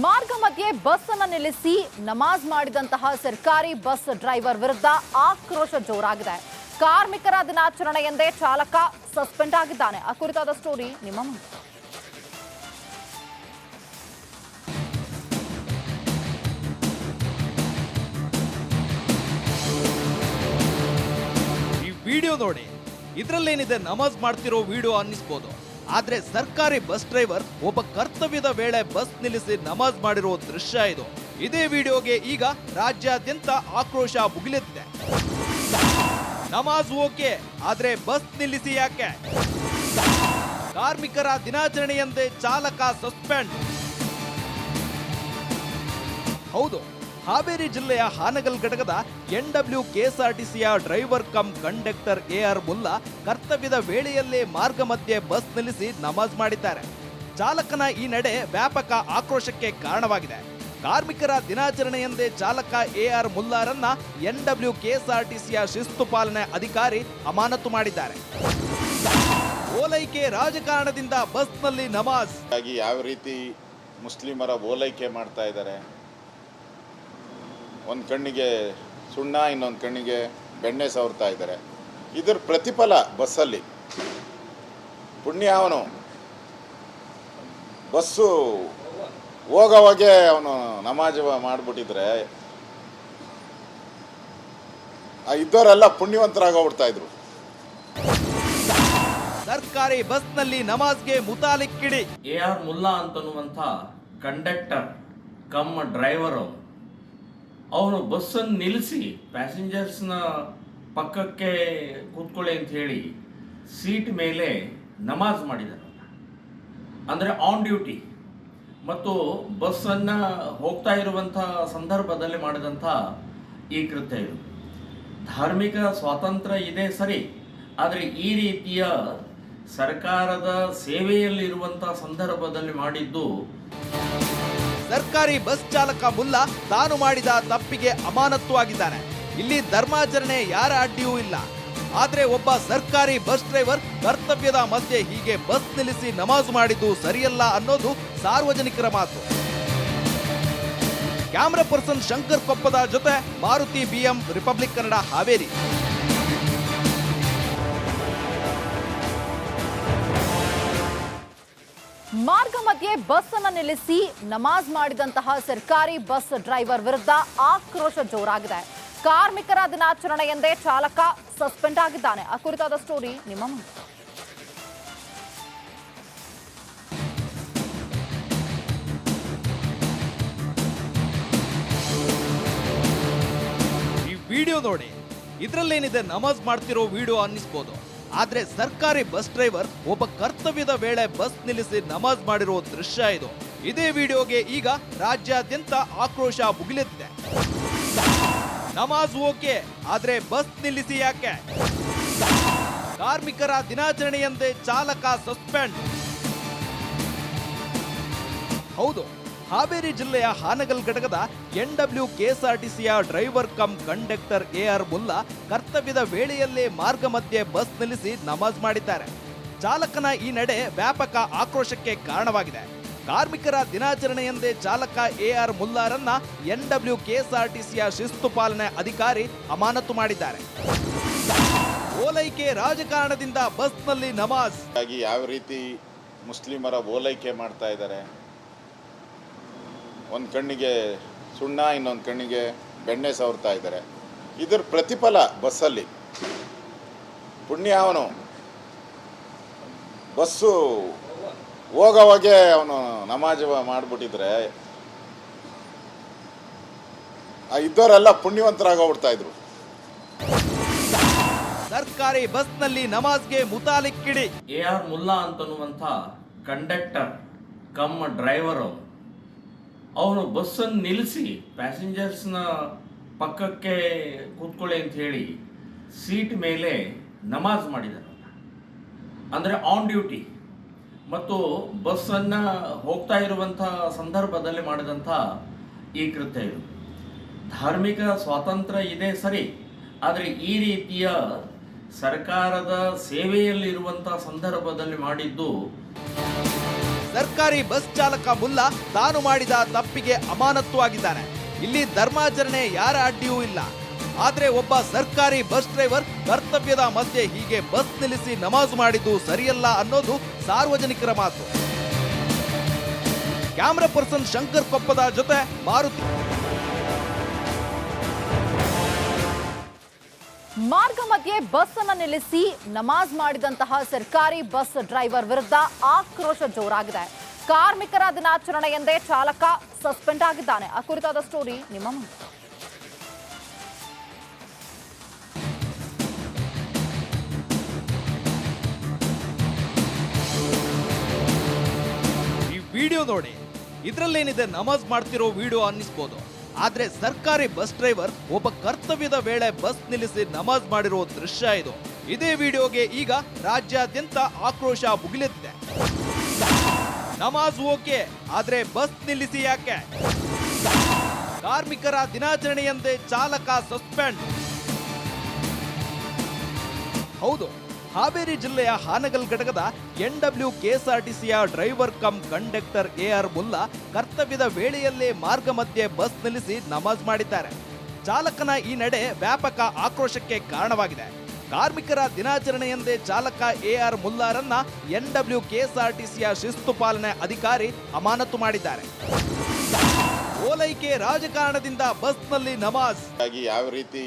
ಮಾರ್ಗ ಮಧ್ಯೆ ಬಸ್ ಅನ್ನು ನಿಲ್ಲಿಸಿ ನಮಾಜ್ ಮಾಡಿದಂತಹ ಸರ್ಕಾರಿ ಬಸ್ ಡ್ರೈವರ್ ವಿರುದ್ಧ ಆಕ್ರೋಶ ಜೋರಾಗಿದೆ. ಕಾರ್ಮಿಕರ ದಿನಾಚರಣೆ ಎಂದೇ ಚಾಲಕ ಸಸ್ಪೆಂಡ್ ಆಗಿದ್ದಾನೆ. ಆ ಕುರಿತಾದ ಸ್ಟೋರಿ ನಿಮ್ಮ ಮುಂದೆ. ಈ ವಿಡಿಯೋ ನೋಡಿ, ಇದರಲ್ಲೇನಿದೆ ನಮಾಜ್ ಮಾಡ್ತಿರೋ ವಿಡಿಯೋ ಅನ್ನಿಸ್ಬೋದು. ಆದ್ರೆ ಸರ್ಕಾರಿ ಬಸ್ ಡ್ರೈವರ್ ಒಬ್ಬ ಕರ್ತವ್ಯದ ವೇಳೆ ಬಸ್ ನಿಲ್ಲಿಸಿ ನಮಾಜ್ ಮಾಡಿರೋ ದೃಶ್ಯ ಇದು. ಇದೇ ವಿಡಿಯೋಗೆ ಈಗ ರಾಜ್ಯಾದ್ಯಂತ ಆಕ್ರೋಶ ಭುಗಿಲೆದ್ದಿದೆ. ನಮಾಜ್ ಓಕೆ, ಆದ್ರೆ ಬಸ್ ನಿಲ್ಲಿಸಿ ಯಾಕೆ? ಕಾರ್ಮಿಕರ ದಿನಾಚರಣೆಯಂದೇ ಚಾಲಕ ಸಸ್ಪೆಂಡ್. ಹೌದು, ಹಾವೇರಿ ಜಿಲ್ಲೆಯ ಹಾನಗಲ್ ಘಟಕದ NW KSRTCಯ driver cum conductor AR Mulla ಕರ್ತವ್ಯದ ವೇಳೆಯಲ್ಲೇ ಮಾರ್ಗ ಮಧ್ಯೆ ಬಸ್ ನಿಲ್ಲಿಸಿ ನಮಾಜ್ ಮಾಡಿದ್ದಾರೆ. ಚಾಲಕನ ಈ ನಡೆ ವ್ಯಾಪಕ ಆಕ್ರೋಶಕ್ಕೆ ಕಾರಣವಾಗಿದೆ. ಕಾರ್ಮಿಕರ ದಿನಾಚರಣೆಯಂದೇ ಚಾಲಕ AR ಮುಲ್ಲಾರನ್ನ NW KSRTCಯ ಶಿಸ್ತು ಪಾಲನೆ ಅಧಿಕಾರಿ ಅಮಾನತು ಮಾಡಿದ್ದಾರೆ. ಓಲೈಕೆ ರಾಜಕಾರಣದಿಂದ ಬಸ್ನಲ್ಲಿ ನಮಾಜ್. ಯಾವ ರೀತಿ ಮುಸ್ಲಿಮರ ಓಲೈಕೆ ಮಾಡ್ತಾ ಇದ್ದಾರೆ, ಒಂದು ಕಣ್ಣಿಗೆ ಸುಣ್ಣ ಇನ್ನೊಂದು ಕಣ್ಣಿಗೆ ಬೆಣ್ಣೆ ಸವರ್ತಾ ಇದ್ದಾರೆ. ಇದರ ಪ್ರತಿಫಲ ಬಸ್ಸಲ್ಲಿ. ಪುಣ್ಯ ಅವನು ಬಸ್ಸು ಹೋಗೋವಾಗೆ ಅವನು ನಮಾಜ್ ಮಾಡಿಬಿಟ್ಟಿದ್ರೆ ಇದ್ದವರೆಲ್ಲ ಪುಣ್ಯವಂತರಾಗೋಗ್ಬಿಡ್ತಾ ಇದ್ರು. ಸರ್ಕಾರಿ ಬಸ್ನಲ್ಲಿ ನಮಾಜ್ಗೆ ಮುತಾಲಿಕ್ ಕಿಡಿ. AR ಮುಲ್ಲಾ ಅಂತನ್ನುವಂಥ ಕಂಡಕ್ಟರ್ ಕಮ್ ಡ್ರೈವರು ಅವನು ಬಸ್ಸನ್ನು ನಿಲ್ಲಿಸಿ ಪ್ಯಾಸೆಂಜರ್ಸ್ನ ಪಕ್ಕಕ್ಕೆ ಕೂತ್ಕೊಳ್ಳಿ ಅಂತ ಹೇಳಿ ಸೀಟ್ ಮೇಲೆ ನಮಾಜ್ ಮಾಡಿದ್ದಾರೆ. ಅಂದರೆ ಆನ್ ಡ್ಯೂಟಿ ಮತ್ತು ಬಸ್ಸನ್ನು ಹೋಗ್ತಾ ಇರುವಂಥ ಸಂದರ್ಭದಲ್ಲಿ ಮಾಡಿದಂಥ ಈ ಕೃತ್ಯ ಇದು. ಧಾರ್ಮಿಕ ಸ್ವಾತಂತ್ರ್ಯ ಇದೆ ಸರಿ, ಆದರೆ ಈ ರೀತಿಯ ಸರ್ಕಾರದ ಸೇವೆಯಲ್ಲಿರುವಂಥ ಸಂದರ್ಭದಲ್ಲಿ ಮಾಡಿದ್ದು. ಸರ್ಕಾರಿ ಬಸ್ ಚಾಲಕ ಮುಲ್ಲಾ ತಾನು ಮಾಡಿದ ತಪ್ಪಿಗೆ ಅಮಾನತ್ತು ಆಗಿದ್ದಾನೆ. ಇಲ್ಲಿ ಧರ್ಮಾಚರಣೆ ಯಾರ ಅಡ್ಡಿಯೂ ಇಲ್ಲ. ಆದ್ರೆ ಒಬ್ಬ ಸರ್ಕಾರಿ ಬಸ್ ಡ್ರೈವರ್ ಕರ್ತವ್ಯದ ಮಧ್ಯೆ ಹೀಗೆ ಬಸ್ ನಿಲ್ಲಿಸಿ ನಮಾಜ್ ಮಾಡಿದ್ದು ಸರಿಯಲ್ಲ ಅನ್ನೋದು ಸಾರ್ವಜನಿಕರ ಮಾತು. ಕ್ಯಾಮರಾ ಪರ್ಸನ್ ಶಂಕರ್ ಕೊಪ್ಪದ ಜೊತೆ ಮಾರುತಿ BM ರಿಪಬ್ಲಿಕ್ ಕನ್ನಡ ಹಾವೇರಿ. ಮಾರ್ಗ ಮಧ್ಯೆ ಬಸ್ ಅನ್ನು ನಿಲ್ಲಿಸಿ ನಮಾಜ್ ಮಾಡಿದಂತಹ ಸರ್ಕಾರಿ ಬಸ್ ಡ್ರೈವರ್ ವಿರುದ್ಧ ಆಕ್ರೋಶ ಜೋರಾಗಿದೆ. ಕಾರ್ಮಿಕರ ದಿನಾಚರಣೆ ಎಂದೇ ಚಾಲಕ ಸಸ್ಪೆಂಡ್ ಆಗಿದ್ದಾನೆ. ಆ ಕುರಿತಾದ ಸ್ಟೋರಿ ನಿಮ್ಮ ಮುಂದೆ. ಈ ವಿಡಿಯೋ ನೋಡಿ, ಇದರಲ್ಲೇನಿದೆ ನಮಾಜ್ ಮಾಡ್ತಿರೋ ವಿಡಿಯೋ ಅನ್ನಿಸ್ಬೋದು. ಆದ್ರೆ ಸರ್ಕಾರಿ ಬಸ್ ಡ್ರೈವರ್ ಒಬ್ಬ ಕರ್ತವ್ಯದ ವೇಳೆ ಬಸ್ ನಿಲ್ಲಿಸಿ ನಮಾಜ್ ಮಾಡಿರೋ ದೃಶ್ಯ ಇದು. ಇದೇ ವಿಡಿಯೋಗೆ ಈಗ ರಾಜ್ಯಾದ್ಯಂತ ಆಕ್ರೋಶ ಭುಗಿಲೆದ್ದಿದೆ. ನಮಾಜ್ ಓಕೆ, ಆದ್ರೆ ಬಸ್ ನಿಲ್ಲಿಸಿ ಯಾಕೆ? ಕಾರ್ಮಿಕರ ದಿನಾಚರಣೆಯಂದೇ ಚಾಲಕ ಸಸ್ಪೆಂಡ್. ಹೌದು, ಹಾವೇರಿ ಜಿಲ್ಲೆಯ ಹಾನಗಲ್ ಘಟಕದ NW KSRTCಯ driver cum conductor AR Mulla ಕರ್ತವ್ಯದ ವೇಳೆಯಲ್ಲೇ ಮಾರ್ಗ ಮಧ್ಯೆ ಬಸ್ ನಿಲ್ಲಿಸಿ ನಮಾಜ್ ಮಾಡಿದ್ದಾರೆ. ಚಾಲಕನ ಈ ನಡೆ ವ್ಯಾಪಕ ಆಕ್ರೋಶಕ್ಕೆ ಕಾರಣವಾಗಿದೆ. ಕಾರ್ಮಿಕರ ದಿನಾಚರಣೆಯಂದೇ ಚಾಲಕ AR ಮುಲ್ಲಾರನ್ನ NW KSRTCಯ ಶಿಸ್ತು ಪಾಲನೆ ಅಧಿಕಾರಿ ಅಮಾನತು ಮಾಡಿದ್ದಾರೆ. ಓಲೈಕೆ ರಾಜಕಾರಣದಿಂದ ಬಸ್ನಲ್ಲಿ ನಮಾಜ್. ಯಾವ ರೀತಿ ಮುಸ್ಲಿಮರ ಓಲೈಕೆ ಮಾಡ್ತಾ ಇದ್ದಾರೆ, ಒಂದು ಕಣ್ಣಿಗೆ ಸುಣ್ಣ ಇನ್ನೊಂದು ಕಣ್ಣಿಗೆ ಬೆಣ್ಣೆ ಸವರ್ತಾ ಇದ್ದಾರೆ. ಇದರ ಪ್ರತಿಫಲ ಬಸ್ಸಲ್ಲಿ. ಪುಣ್ಯ ಅವನು ಬಸ್ಸು ಹೋಗೋವಾಗೆ ಅವನು ನಮಾಜ್ ಮಾಡಿಬಿಟ್ಟಿದ್ರೆ ಇದ್ದವರೆಲ್ಲ ಪುಣ್ಯವಂತರಾಗೋಗ್ಬಿಡ್ತಾ ಇದ್ರು. ಸರ್ಕಾರಿ ಬಸ್ನಲ್ಲಿ ನಮಾಜ್ಗೆ ಮುತಾಲಿಕ್ ಕಿಡಿ. AR ಮುಲ್ಲಾ ಅಂತನ್ನುವಂಥ ಕಂಡಕ್ಟರ್ ಕಮ್ ಡ್ರೈವರು ಅವನು ಬಸ್ಸನ್ನು ನಿಲ್ಲಿಸಿ ಪ್ಯಾಸೆಂಜರ್ಸ್ನ ಪಕ್ಕಕ್ಕೆ ಕೂತ್ಕೊಳ್ಳಿ ಅಂತ ಹೇಳಿ ಸೀಟ್ ಮೇಲೆ ನಮಾಜ್ ಮಾಡಿದ್ದಾರೆ. ಅಂದರೆ ಆನ್ ಡ್ಯೂಟಿ ಮತ್ತು ಬಸ್ಸನ್ನು ಹೋಗ್ತಾ ಇರುವಂಥ ಸಂದರ್ಭದಲ್ಲಿ ಮಾಡಿದಂಥ ಈ ಕೃತ್ಯ ಇದು. ಧಾರ್ಮಿಕ ಸ್ವಾತಂತ್ರ್ಯ ಇದೆ ಸರಿ, ಆದರೆ ಈ ರೀತಿಯ ಸರ್ಕಾರದ ಸೇವೆಯಲ್ಲಿರುವಂಥ ಸಂದರ್ಭದಲ್ಲಿ ಮಾಡಿದ್ದು. ಸರ್ಕಾರಿ ಬಸ್ ಚಾಲಕ ಮುಲ್ಲಾ ತಾನು ಮಾಡಿದ ತಪ್ಪಿಗೆ ಅಮಾನತ್ತು ಆಗಿದ್ದಾನೆ. ಇಲ್ಲಿ ಧರ್ಮಾಚರಣೆ ಯಾರ ಅಡ್ಡಿಯೂ ಇಲ್ಲ. ಆದ್ರೆ ಒಬ್ಬ ಸರ್ಕಾರಿ ಬಸ್ ಡ್ರೈವರ್ ಕರ್ತವ್ಯದ ಮಧ್ಯೆ ಹೀಗೆ ಬಸ್ ನಿಲ್ಲಿಸಿ ನಮಾಜ್ ಮಾಡಿದ್ದು ಸರಿಯಲ್ಲ ಅನ್ನೋದು ಸಾರ್ವಜನಿಕರ ಮಾತು. ಕ್ಯಾಮರಾ ಪರ್ಸನ್ ಶಂಕರ್ ಕೊಪ್ಪದ ಜೊತೆ ಮಾರುತಿ. ಮಾರ್ಗ ಮಧ್ಯೆ ಬಸ್ ಅನ್ನು ನಿಲ್ಲಿಸಿ ನಮಾಜ್ ಮಾಡಿದಂತಹ ಸರ್ಕಾರಿ ಬಸ್ ಡ್ರೈವರ್ ವಿರುದ್ಧ ಆಕ್ರೋಶ ಜೋರಾಗಿದೆ. ಕಾರ್ಮಿಕರ ದಿನಾಚರಣೆ ಎಂದೇ ಚಾಲಕ ಸಸ್ಪೆಂಡ್ ಆಗಿದ್ದಾನೆ. ಆ ಕುರಿತಾದ ಸ್ಟೋರಿ ನಿಮ್ಮ ಮುಂದೆ. ಈ ವಿಡಿಯೋ ನೋಡಿ, ಇದ್ರಲ್ಲೇನಿದೆ ನಮಾಜ್ ಮಾಡ್ತಿರೋ ವಿಡಿಯೋ ಅನ್ನಿಸ್ಬೋದು. ಆದ್ರೆ ಸರ್ಕಾರಿ ಬಸ್ ಡ್ರೈವರ್ ಒಬ್ಬ ಕರ್ತವ್ಯದ ವೇಳೆ ಬಸ್ ನಿಲ್ಲಿಸಿ ನಮಾಜ್ ಮಾಡಿರೋ ದೃಶ್ಯ ಇದು. ಇದೇ ವಿಡಿಯೋಗೆ ಈಗ ರಾಜ್ಯಾದ್ಯಂತ ಆಕ್ರೋಶ ಭುಗಿಲೆದ್ದಿದೆ. ನಮಾಜ್ ಓಕೆ, ಆದ್ರೆ ಬಸ್ ನಿಲ್ಲಿಸಿ ಯಾಕೆ? ಕಾರ್ಮಿಕರ ದಿನಾಚರಣೆಯಂದೇ ಚಾಲಕ ಸಸ್ಪೆಂಡ್. ಹೌದು, ಹಾವೇರಿ ಜಿಲ್ಲೆಯ ಹಾನಗಲ್ ಘಟಕದ NW KSRTCಯ driver cum conductor AR Mulla ಕರ್ತವ್ಯದ ವೇಳೆಯಲ್ಲೇ ಮಾರ್ಗ ಮಧ್ಯೆ ಬಸ್ ನಿಲ್ಲಿಸಿ ನಮಾಜ್ ಮಾಡಿದ್ದಾರೆ. ಚಾಲಕನ ಈ ನಡೆ ವ್ಯಾಪಕ ಆಕ್ರೋಶಕ್ಕೆ ಕಾರಣವಾಗಿದೆ. ಕಾರ್ಮಿಕರ ದಿನಾಚರಣೆಯಂದೇ ಚಾಲಕ AR ಮುಲ್ಲಾರನ್ನ NW KSRTCಯ ಶಿಸ್ತು ಪಾಲನೆ ಅಧಿಕಾರಿ ಅಮಾನತು ಮಾಡಿದ್ದಾರೆ. ಓಲೈಕೆ ರಾಜಕಾರಣದಿಂದ ಬಸ್ನಲ್ಲಿ ನಮಾಜ್. ಯಾವ ರೀತಿ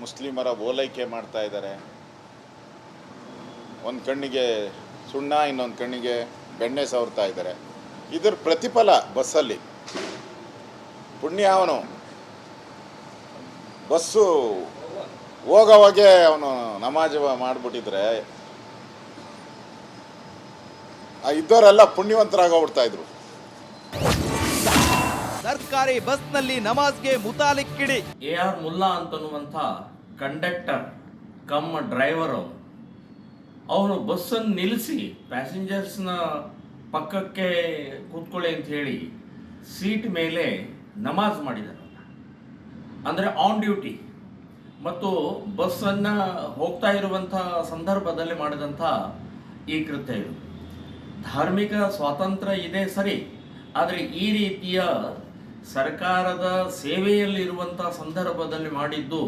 ಮುಸ್ಲಿಮರ ಓಲೈಕೆ ಮಾಡ್ತಾ ಇದ್ದಾರೆ, ಒಂದು ಕಣ್ಣಿಗೆ ಸುಣ್ಣ ಇನ್ನೊಂದು ಕಣ್ಣಿಗೆ ಬೆಣ್ಣೆ ಸವರ್ತಾ ಇದ್ದಾರೆ. ಇದರ ಪ್ರತಿಫಲ ಬಸ್ಸಲ್ಲಿ. ಪುಣ್ಯ ಅವನು ಬಸ್ಸು ಹೋಗೋವಾಗೆ ಅವನು ನಮಾಜ್ ಮಾಡಿಬಿಟ್ಟಿದ್ರೆ ಇದ್ದವರೆಲ್ಲ ಪುಣ್ಯವಂತರಾಗೋಗ್ಬಿಡ್ತಾ ಇದ್ರು. ಸರ್ಕಾರಿ ಬಸ್ನಲ್ಲಿ ನಮಾಜ್ಗೆ ಮುತಾಲಿಕ್ ಕಿಡಿ. AR ಮುಲ್ಲಾ ಅಂತನ್ನುವಂಥ ಕಂಡಕ್ಟರ್ ಕಮ್ ಡ್ರೈವರು ಅವನು ಬಸ್ಸನ್ನು ನಿಲ್ಲಿಸಿ ಪ್ಯಾಸೆಂಜರ್ಸ್ನ ಪಕ್ಕಕ್ಕೆ ಕೂತ್ಕೊಳ್ಳಿ ಅಂತ ಹೇಳಿ ಸೀಟ್ ಮೇಲೆ ನಮಾಜ್ ಮಾಡಿದ್ದಾರೆ. ಅಂದರೆ ಆನ್ ಡ್ಯೂಟಿ ಮತ್ತು ಬಸ್ಸನ್ನು ಹೋಗ್ತಾ ಇರುವಂಥ ಸಂದರ್ಭದಲ್ಲಿ ಮಾಡಿದಂಥ ಈ ಕೃತ್ಯ ಇದು. ಧಾರ್ಮಿಕ ಸ್ವಾತಂತ್ರ್ಯ ಇದೆ ಸರಿ, ಆದರೆ ಈ ರೀತಿಯ ಸರ್ಕಾರದ ಸೇವೆಯಲ್ಲಿರುವಂಥ ಸಂದರ್ಭದಲ್ಲಿ ಮಾಡಿದ್ದು.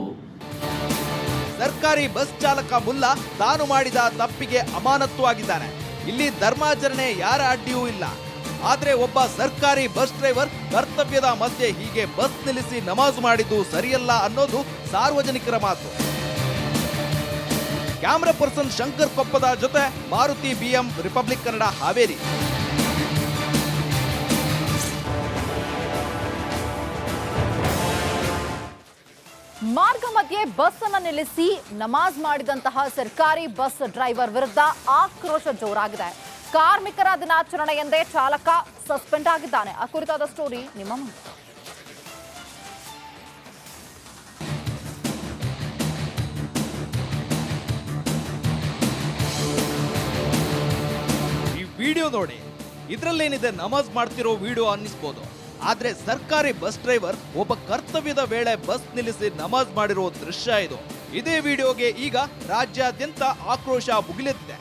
ಸರ್ಕಾರಿ ಬಸ್ ಚಾಲಕ ಮುಲ್ಲಾ ತಾನು ಮಾಡಿದ ತಪ್ಪಿಗೆ ಅಮಾನತ್ತು ಆಗಿದ್ದಾನೆ. ಇಲ್ಲಿ ಧರ್ಮಾಚರಣೆ ಯಾರ ಅಡ್ಡಿಯೂ ಇಲ್ಲ. ಆದ್ರೆ ಒಬ್ಬ ಸರ್ಕಾರಿ ಬಸ್ ಡ್ರೈವರ್ ಕರ್ತವ್ಯದ ಮಧ್ಯೆ ಹೀಗೆ ಬಸ್ ನಿಲ್ಲಿಸಿ ನಮಾಜ್ ಮಾಡಿದ್ದು ಸರಿಯಲ್ಲ ಅನ್ನೋದು ಸಾರ್ವಜನಿಕರ ಮಾತು. ಕ್ಯಾಮರಾ ಪರ್ಸನ್ ಶಂಕರ್ ಕೊಪ್ಪದ ಜೊತೆ ಮಾರುತಿ BM ರಿಪಬ್ಲಿಕ್ ಕನ್ನಡ ಹಾವೇರಿ. ಮಾರ್ಗ ಮಧ್ಯೆ ಬಸ್ ಅನ್ನು ನಿಲ್ಲಿಸಿ ನಮಾಜ್ ಮಾಡಿದಂತಹ ಸರ್ಕಾರಿ ಬಸ್ ಡ್ರೈವರ್ ವಿರುದ್ಧ ಆಕ್ರೋಶ ಜೋರಾಗಿದೆ. ಕಾರ್ಮಿಕರ ದಿನಾಚರಣೆ ಎಂದೇ ಚಾಲಕ ಸಸ್ಪೆಂಡ್ ಆಗಿದ್ದಾನೆ. ಆ ಕುರಿತಾದ ಸ್ಟೋರಿ ನಿಮ್ಮ ಮುಂದೆ. ಈ ವಿಡಿಯೋ ನೋಡಿ, ಇದ್ರಲ್ಲೇನಿದೆ ನಮಾಜ್ ಮಾಡ್ತಿರೋ ವಿಡಿಯೋ ಅನ್ನಿಸ್ಬೋದು. ಆದ್ರೆ ಸರ್ಕಾರಿ ಬಸ್ ಡ್ರೈವರ್ ಒಬ್ಬ ಕರ್ತವ್ಯದ ವೇಳೆ ಬಸ್ ನಿಲ್ಲಿಸಿ ನಮಾಜ್ ಮಾಡಿರೋ ದೃಶ್ಯ ಇದು. ಇದೇ ವಿಡಿಯೋಗೆ ಈಗ ರಾಜ್ಯಾದ್ಯಂತ ಆಕ್ರೋಶ ಭುಗಿಲೆದ್ದಿದೆ.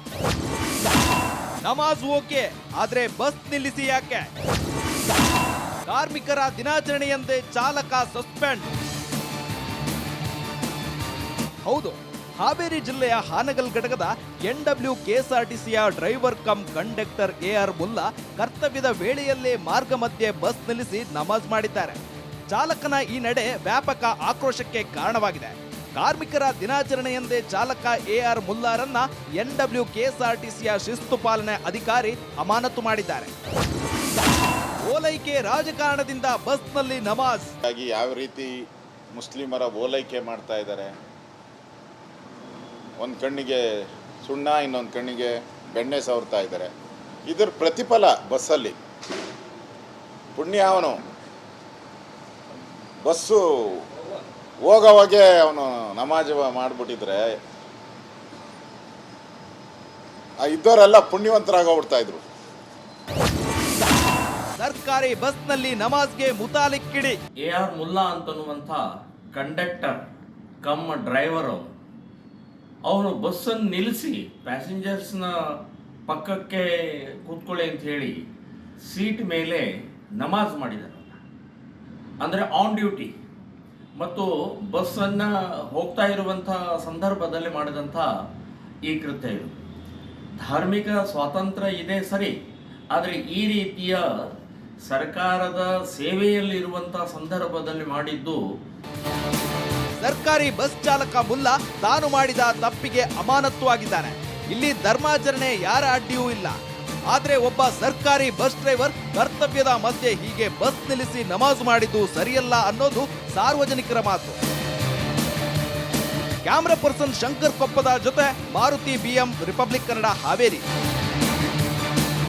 ನಮಾಜ್ ಓಕೆ, ಆದ್ರೆ ಬಸ್ ನಿಲ್ಲಿಸಿ ಯಾಕೆ? ಕಾರ್ಮಿಕರ ದಿನಾಚರಣೆಯಂದೇ ಚಾಲಕ ಸಸ್ಪೆಂಡ್. ಹೌದು, ಹಾವೇರಿ ಜಿಲ್ಲೆಯ ಹಾನಗಲ್ ಘಟಕದ NW KSRTCಯ driver cum conductor AR Mulla ಕರ್ತವ್ಯದ ವೇಳೆಯಲ್ಲೇ ಮಾರ್ಗ ಮಧ್ಯೆ ಬಸ್ ನಿಲ್ಲಿಸಿ ನಮಾಜ್ ಮಾಡಿದ್ದಾರೆ. ಚಾಲಕನ ಈ ನಡೆ ವ್ಯಾಪಕ ಆಕ್ರೋಶಕ್ಕೆ ಕಾರಣವಾಗಿದೆ. ಕಾರ್ಮಿಕರ ದಿನಾಚರಣೆಯಂದೇ ಚಾಲಕ AR ಮುಲ್ಲಾರನ್ನ NW KSRTCಯ ಶಿಸ್ತು ಪಾಲನೆ ಅಧಿಕಾರಿ ಅಮಾನತು ಮಾಡಿದ್ದಾರೆ. ಓಲೈಕೆ ರಾಜಕಾರಣದಿಂದ ಬಸ್ನಲ್ಲಿ ನಮಾಜ್. ಯಾವ ರೀತಿ ಮುಸ್ಲಿಮರ ಓಲೈಕೆ ಮಾಡ್ತಾ ಇದ್ದಾರೆ, ಒಂದು ಕಣ್ಣಿಗೆ ಸುಣ್ಣ ಇನ್ನೊಂದು ಕಣ್ಣಿಗೆ ಬೆಣ್ಣೆ ಸವರ್ತಾ ಇದ್ದಾರೆ. ಇದರ ಪ್ರತಿಫಲ ಬಸ್ಸಲ್ಲಿ. ಪುಣ್ಯ ಅವನು ಬಸ್ಸು ಹೋಗೋವಾಗೆ ಅವನು ನಮಾಜ್ ಮಾಡಿಬಿಟ್ಟಿದ್ರೆ ಇದ್ದವರೆಲ್ಲ ಪುಣ್ಯವಂತರಾಗೋಗ್ಬಿಡ್ತಾ ಇದ್ರು. ಸರ್ಕಾರಿ ಬಸ್ನಲ್ಲಿ ನಮಾಜ್ಗೆ ಮುತಾಲಿಕ್ ಕಿಡಿ. AR ಮುಲ್ಲಾ ಅಂತನ್ನುವಂಥ ಕಂಡಕ್ಟರ್ ಕಮ್ ಡ್ರೈವರು ಅವನು ಬಸ್ಸನ್ನು ನಿಲ್ಲಿಸಿ ಪ್ಯಾಸೆಂಜರ್ಸ್ನ ಪಕ್ಕಕ್ಕೆ ಕೂತ್ಕೊಳ್ಳಿ ಅಂತ ಹೇಳಿ ಸೀಟ್ ಮೇಲೆ ನಮಾಜ್ ಮಾಡಿದ್ದಾರೆ, ಅಂದರೆ ಆನ್ ಡ್ಯೂಟಿ, ಮತ್ತು ಬಸ್ಸನ್ನು ಹೋಗ್ತಾ ಇರುವಂಥ ಸಂದರ್ಭದಲ್ಲಿ ಮಾಡಿದಂಥ ಈ ಕೃತ್ಯ ಇದು. ಧಾರ್ಮಿಕ ಸ್ವಾತಂತ್ರ್ಯ ಇದೆ ಸರಿ, ಆದರೆ ಈ ರೀತಿಯ ಸರ್ಕಾರದ ಸೇವೆಯಲ್ಲಿರುವಂಥ ಸಂದರ್ಭದಲ್ಲಿ ಮಾಡಿದ್ದು. ಸರ್ಕಾರಿ ಬಸ್ ಚಾಲಕ ಮುಲ್ಲಾ ತಾನು ಮಾಡಿದ ತಪ್ಪಿಗೆ ಅಮಾನತ್ತು ಆಗಿದ್ದಾನೆ. ಇಲ್ಲಿ ಧರ್ಮಾಚರಣೆ ಯಾರ ಅಡ್ಡಿಯೂ ಇಲ್ಲ. ಆದ್ರೆ ಒಬ್ಬ ಸರ್ಕಾರಿ ಬಸ್ ಡ್ರೈವರ್ ಕರ್ತವ್ಯದ ಮಧ್ಯೆ ಹೀಗೆ ಬಸ್ ನಿಲ್ಲಿಸಿ ನಮಾಜ್ ಮಾಡಿದ್ದು ಸರಿಯಲ್ಲ ಅನ್ನೋದು ಸಾರ್ವಜನಿಕರ ಮಾತು. ಕ್ಯಾಮರಾ ಪರ್ಸನ್ ಶಂಕರ್ ಕೊಪ್ಪದ ಜೊತೆ ಮಾರುತಿ BM ರಿಪಬ್ಲಿಕ್ ಕನ್ನಡ, ಹಾವೇರಿ.